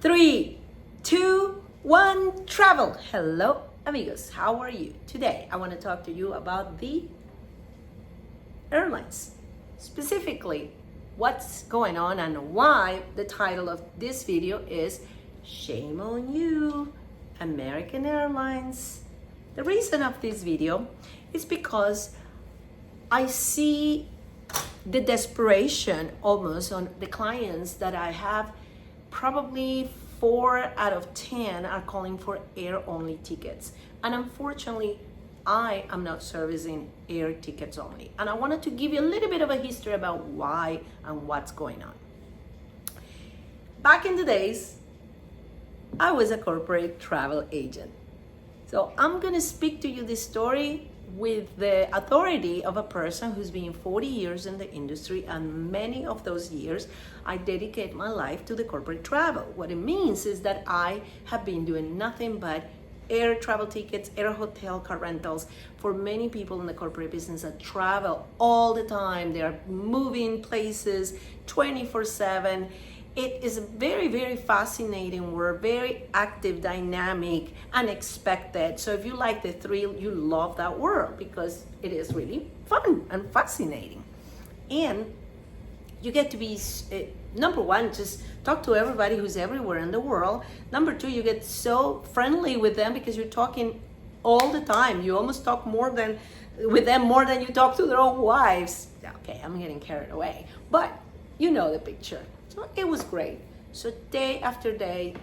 3, 2, 1, travel. Hello, amigos. How are you? Today, I want to talk to you about the airlines. Specifically, what's going on and why the title of this video is Shame on You, American Airlines. The reason of this video is because I see the desperation almost on the clients that I have. Probably 4 out of 10 are calling for air-only tickets. And unfortunately, I am not servicing air tickets only. And I wanted to give you a little bit of a history about why and what's going on. Back in the days, I was a corporate travel agent. So I'm gonna speak to you this story with the authority of a person who's been 40 years in the industry, and many of those years I dedicate my life to the corporate travel. What it means is that I have been doing nothing but air travel tickets, air hotel car rentals for many people in the corporate business that travel all the time. They are moving places 24/7. It is very, very fascinating. We're very active, dynamic, unexpected. So if you like the thrill, you love that world because it is really fun and fascinating. And you get to be, number one, just talk to everybody who's everywhere in the world. Number two, you get so friendly with them because you're talking all the time. You almost talk with them more than you talk to their own wives. Okay, I'm getting carried away. But you know the picture. So it was great. So day after day,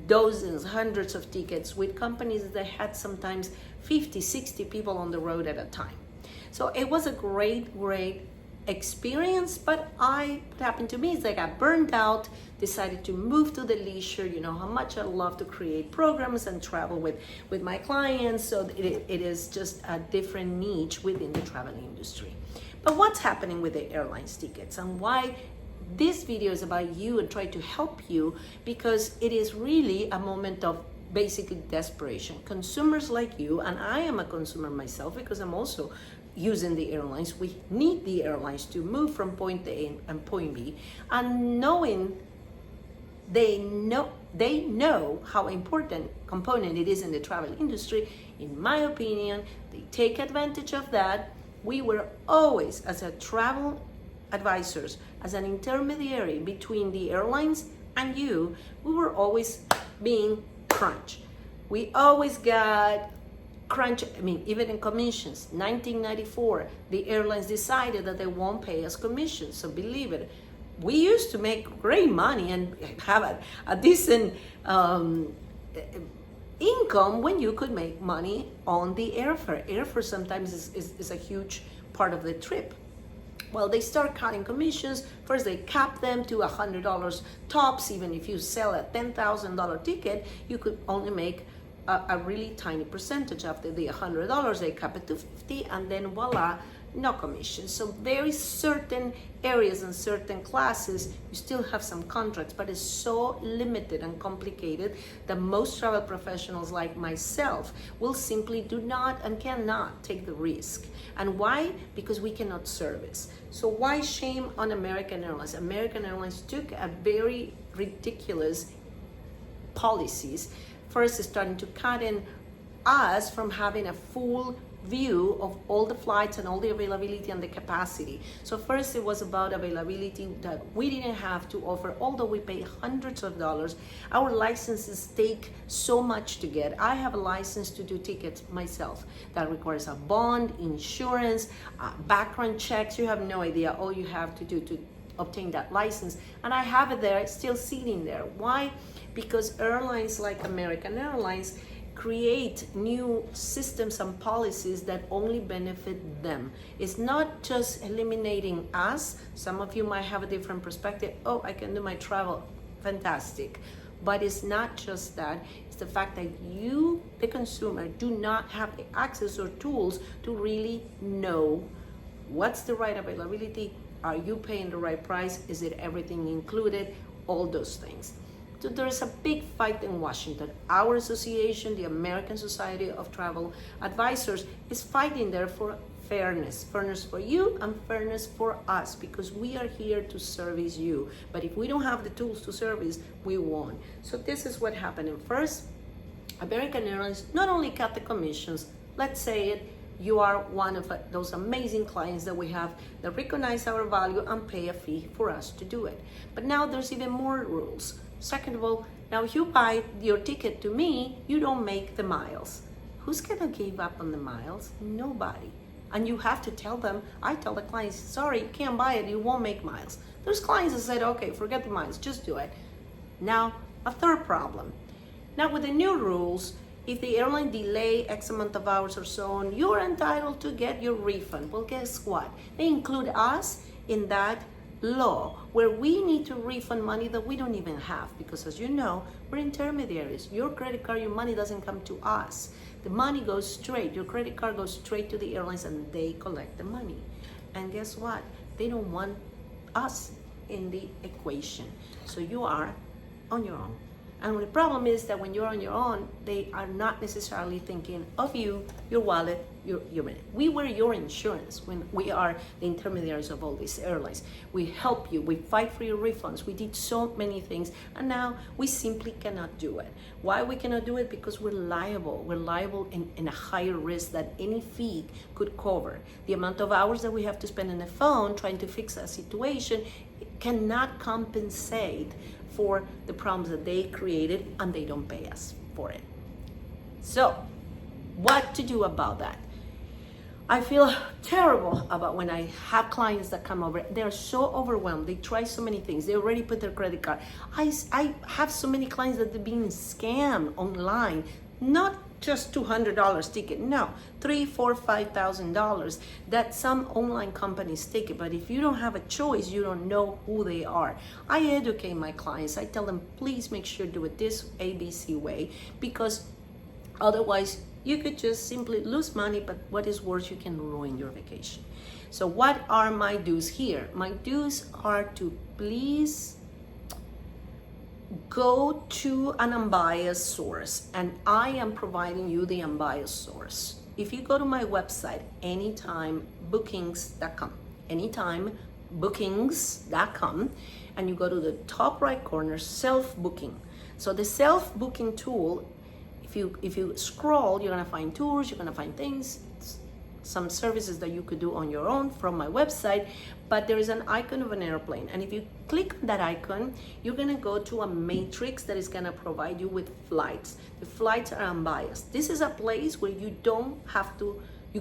dozens, hundreds of tickets with companies that had sometimes 50, 60 people on the road at a time. So it was a great experience, but what happened to me is I got burned out, decided to move to the leisure. You know how much I love to create programs and travel with my clients. So it is just a different niche within the travel industry. But what's happening with the airlines tickets and why this video is about you and try to help you, because it is really a moment of basically desperation. Consumers like you, and I am a consumer myself because I'm also using the airlines. We need the airlines to move from point A and point B, and knowing they know how important component it is in the travel industry. In my opinion, they take advantage of that. We were always, as a travel advisors, as an intermediary between the airlines and you, we were always being crunched. We always got crunch. I mean, even in commissions, 1994, the airlines decided that they won't pay us commissions. So believe it, we used to make great money and have a decent income when you could make money on the airfare. Airfare sometimes is a huge part of the trip. Well, they start cutting commissions. First, they cap them to $100 tops. Even if you sell a $10,000 ticket, you could only make a really tiny percentage. After the $100, they cap it to $50, and then voila, no commission. So very certain areas and certain classes, you still have some contracts, but it's so limited and complicated that most travel professionals like myself will simply do not and cannot take the risk. And why? Because we cannot service. So why shame on American Airlines? American Airlines took a very ridiculous policies. First, starting to cut in us from having a full view of all the flights and all the availability and the capacity. So first it was about availability that we didn't have to offer, although we pay hundreds of dollars. Our licenses take so much to get. I have a license to do tickets myself. That requires a bond, insurance, background checks. You have no idea all you have to do to obtain that license. And I have it there, still sitting there. Why? Because airlines like American Airlines create new systems and policies that only benefit them. It's not just eliminating us. Some of you might have a different perspective. Oh, I can do my travel, fantastic. But it's not just that. It's the fact that you, the consumer, do not have the access or tools to really know what's the right availability. Are you paying the right price? Is it everything included? All those things. So there's a big fight in Washington. Our association, the American Society of Travel Advisors, is fighting there for fairness. Fairness for you and fairness for us, because we are here to service you. But if we don't have the tools to service, we won't. So this is what happened. And first, American Airlines not only cut the commissions, let's say it, you are one of those amazing clients that we have that recognize our value and pay a fee for us to do it. But now there's even more rules. Second of all, now if you buy your ticket to me, you don't make the miles. Who's gonna give up on the miles? Nobody. And you have to tell them, I tell the clients, sorry, you can't buy it, you won't make miles. There's clients that said, okay, forget the miles, just do it. Now, a third problem. Now with the new rules, if the airline delay X amount of hours or so on, you're entitled to get your refund. Well, guess what? They include us in that law where we need to refund money that we don't even have, because as you know, we're intermediaries. Your credit card, your money doesn't come to us. The money goes straight, your credit card goes straight to the airlines and they collect the money. And guess what? They don't want us in the equation. So you are on your own. And the problem is that when you're on your own, they are not necessarily thinking of you, your wallet, your money. We were your insurance when we are the intermediaries of all these airlines. We help you, we fight for your refunds, we did so many things, and now we simply cannot do it. Why we cannot do it? Because we're liable. We're liable in a higher risk that any fee could cover. The amount of hours that we have to spend on the phone trying to fix a situation cannot compensate for the problems that they created, and they don't pay us for it. So, what to do about that? I feel terrible about when I have clients that come over. They're so overwhelmed. They try so many things. They already put their credit card. I have so many clients that are being scammed online. Not just $200 ticket, no, $3,000, $4,000, $5,000 that some online companies take it. But if you don't have a choice, you don't know who they are. I educate my clients. I tell them, please make sure to do it this ABC way, because otherwise you could just simply lose money, but what is worse, you can ruin your vacation. So what are my do's here? My do's are to please go to an unbiased source, and I am providing you the unbiased source. If you go to my website, anytimebookings.com, and you go to the top right corner, self-booking. So the self-booking tool, if you scroll, you're gonna find tours, you're gonna find things, some services that you could do on your own from my website, but there is an icon of an airplane. And if you click on that icon, you're gonna go to a matrix that is gonna provide you with flights. The flights are unbiased. This is a place where you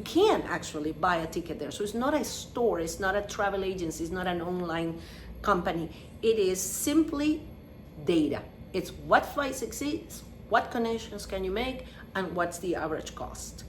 can actually buy a ticket there. So it's not a store, it's not a travel agency, it's not an online company. It is simply data. It's what flights exist, what connections can you make, and what's the average cost.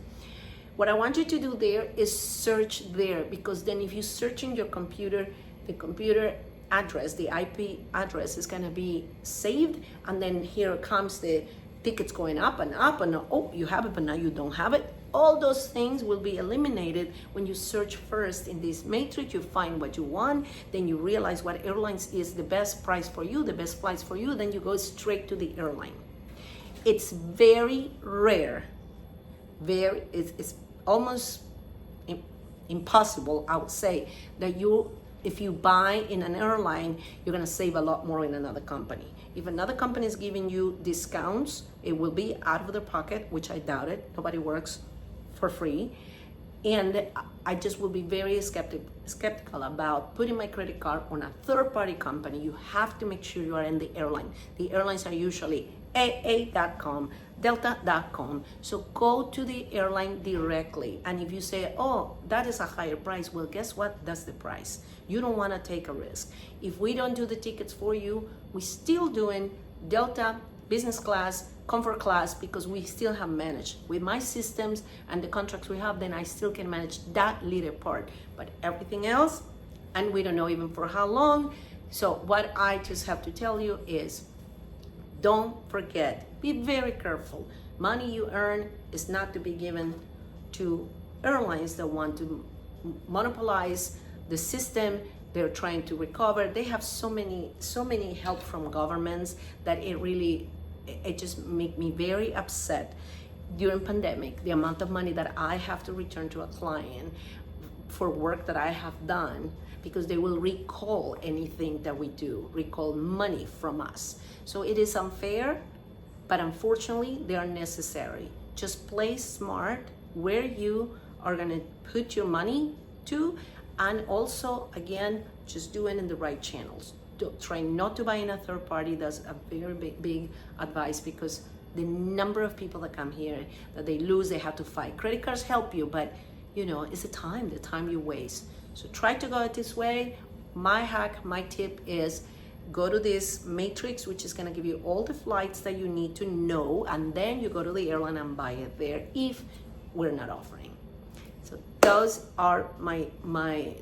What I want you to do there is search there, because then if you search in your computer, the computer address, the IP address is gonna be saved, and then here comes the tickets going up and up, and oh, you have it, but now you don't have it. All those things will be eliminated when you search first in this matrix. You find what you want, then you realize what airlines is the best price for you, the best flights for you, then you go straight to the airline. It's very rare, it's almost impossible, I would say, that if you buy in an airline, you're gonna save a lot more in another company. If another company is giving you discounts, it will be out of their pocket, which I doubt it. Nobody works for free. And I just will be very skeptical about putting my credit card on a third-party company. You have to make sure you are in the airline. The airlines are usually AA.com, Delta.com. So go to the airline directly. And if you say, oh, that is a higher price, well, guess what? That's the price. You don't want to take a risk. If we don't do the tickets for you, we're still doing Delta, business class, comfort class, because we still have managed. With my systems and the contracts we have, then I still can manage that little part. But everything else, and we don't know even for how long. So what I just have to tell you is, don't forget, be very careful. Money you earn is not to be given to airlines that want to monopolize the system. They're trying to recover. They have so many help from governments that it just make me very upset. During pandemic, the amount of money that I have to return to a client for work that I have done, because they will recall anything that we do, recall money from us. So it is unfair, but unfortunately they are necessary. Just play smart where you are gonna put your money to, and also, again, just do it in the right channels. Try not to buy in a third party. That's a very big advice, because the number of people that come here that they lose, they have to fight. Credit cards help you, but you know, it's the time you waste. So try to go it this way. My hack, my tip is go to this matrix, which is gonna give you all the flights that you need to know, and then you go to the airline and buy it there if we're not offering. So those are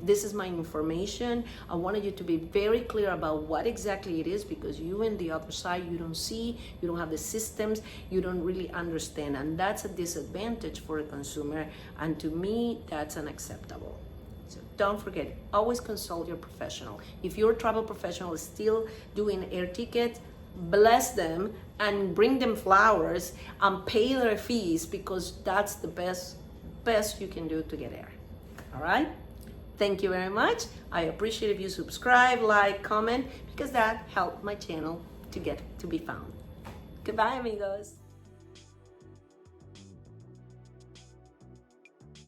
this is my information. I wanted you to be very clear about what exactly it is, because you and the other side, you don't see, you don't have the systems, you don't really understand, and that's a disadvantage for a consumer, and to me, that's unacceptable. So don't forget, always consult your professional. If your travel professional is still doing air tickets, bless them and bring them flowers and pay their fees, because that's the best you can do to get air. All right? Thank you very much. I appreciate if you subscribe, like, comment, because that helped my channel to be found. Goodbye, amigos.